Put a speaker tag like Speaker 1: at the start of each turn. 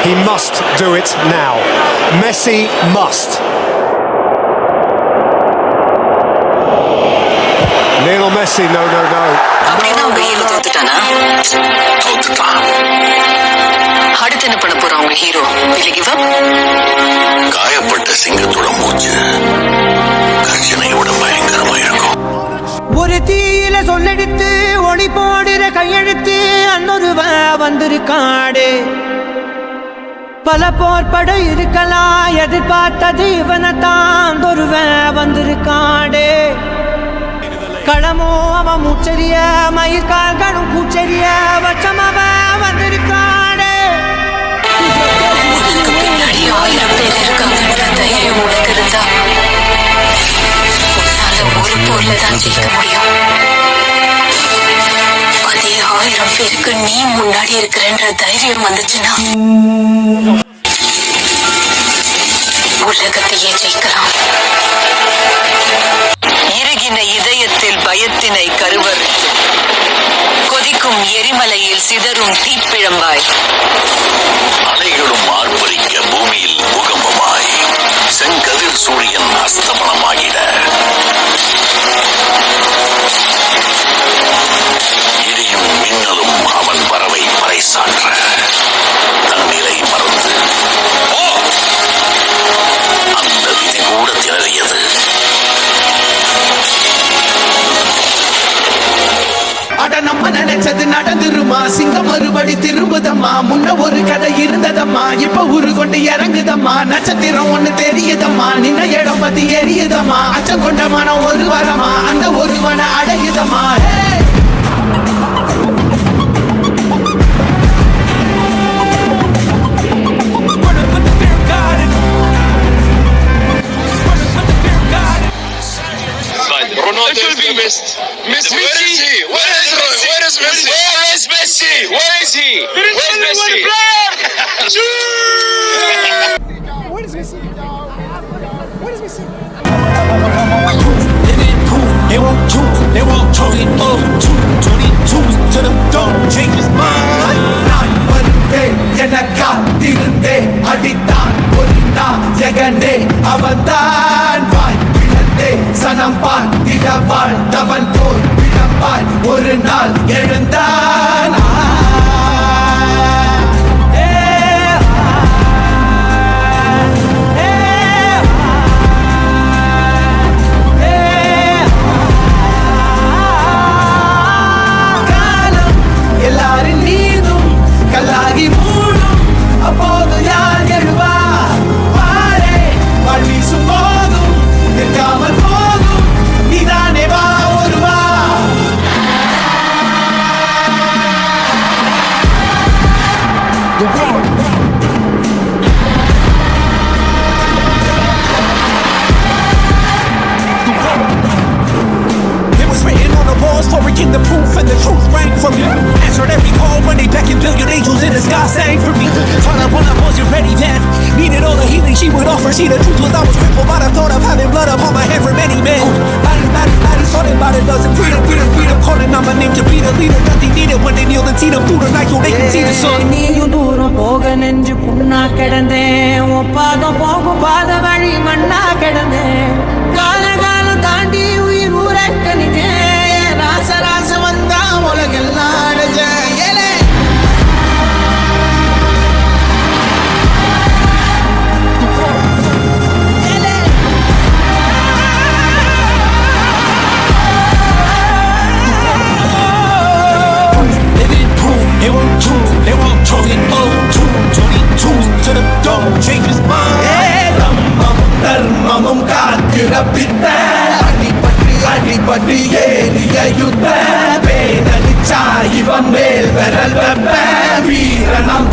Speaker 1: He must do it now. Messi must. Lionel Messi, no.
Speaker 2: அப்படின்னா உங்க hero தோத்துட்டானா?
Speaker 3: தோத்துட்டான்.
Speaker 2: அடுத்து என்ன பண்ண போறான் உங்க hero? Will he give up?
Speaker 3: காயப்பட்ட சிங்கத்தோட மூச்சு கர்ஜனையோட பயங்கரமா இருக்கும்.
Speaker 4: ஒரு தீயில சொல்லெடுத்து ஒளி போடுற கையெழுத்து அன்னொருவ வந்திருக்காடு. பல போர்பட இருக்கலாம், எதிர்பார்த்தது இவனைத்தான் ஒருவ வந்திருக்காடு. களமோ அவன் மூச்சரிய, மயிர்கால்களும் கூச்சரிய, வச்சம் அவன் வந்திருக்காடு.
Speaker 2: பின்னாடி 1000 பேர் இருக்காங்கன்ற தைரியம் உனக்கு இருந்தா உன்னால ஒரு போர்ல தான் ஜெயிக்க முடியும். அதே 1000 பேருக்கு நீ முன்னாடி இருக்கிறன்ற தைரியம் வந்துச்சுன்னா உலகத்தையே ஜெயிக்கலாம். இறுகின இதயத்தில் பயத்தினை கருவறுத்து கொதிக்கும் எரிமலையில் சிதறும் தீப்பிழம்பாய்
Speaker 3: அலைகளும் ஆர்ப்பரிக்க பூமியில் பூகம்பமாய் செங்கதிர் சூரியன் அஸ்தமனமாகிட இடியும் மின்னலும் அவன் வரவை பறைசாற்ற தன் நிலை மறந்து அந்த விதி கூட திணறியது.
Speaker 5: அட நம்ம நினைச்சது நடந்துருமா, சிங்கம் மறுபடி திரும்புதம்மா. முன்ன ஒரு கதை இருந்ததம்மா, இப்ப ஊரு கொண்டு இறங்குதம்மா. நட்சத்திரம் ஒண்ணு தெரியுதம்மா, நின்ன இடம் பத்தி எரியுதம்மா. அச்சம் கொண்ட மனம் ஒரு வரமா, அந்த ஒருவன அடையுதம்மா.
Speaker 3: Ronaldo is the best. Messi. Where is he? Where is Messi? Where is Messi? Where is Messi? Where is he? Where is Messi?
Speaker 6: Where is Messi? Where is Messi?
Speaker 5: Living proof, they won't choose, they won't choose it. 22 to the dome, change his mind. நான் வருவேன் என காத்திருந்தேன், அடித்தான் ஒரு நாயகனே அவன்தான். வாய் பிளந்தே சனம் பார்த்திட வாழ்ந்தவன் போல் விழப்பாய் ஒரு நாள் எழுந்தான். எல்லாரின் மீதும் கல்லாகி மூடும், அப்போது யார் எழுவா? பாரே வாழ் வீசும் போதும் நிற்காமல் போதும், நீதானே வா ஒருவா. It was written on the walls for a king, the proof and the truth rang from me. Answered every call when they beckoned, billion angels in the sky sang for me. Caught up when I wasn't ready then, needed all the healing she would offer. See, the truth was I was crippled by the thought of having blood upon my head for many men. Bodies, sorted by the dozen. Freedom, calling on my name to be the leader that they needed when they kneeled and seen them through the night so they could see the sun.
Speaker 4: நீயும் தூரம் போக நெஞ்சு புண்ணா கிடந்தேன், ஒப்பாதம் போகும் பாத வழி மண்ணா கிடந்தேன். காலம் தாண்டி உயிர் ஊரக்கணிதேன், ராச வந்தா உலகெல்லாம் அடைஞ்சேன்.
Speaker 5: Living proof, they won't choose, they won't choose it. 22 to the dome, change his mind. தர்மமும் காக்கிற பித்த, அடிபட்டு ஏறிய யுத்த. பேரழிச்சா இவன் மேல் விரல் வெப்ப, வீரனம்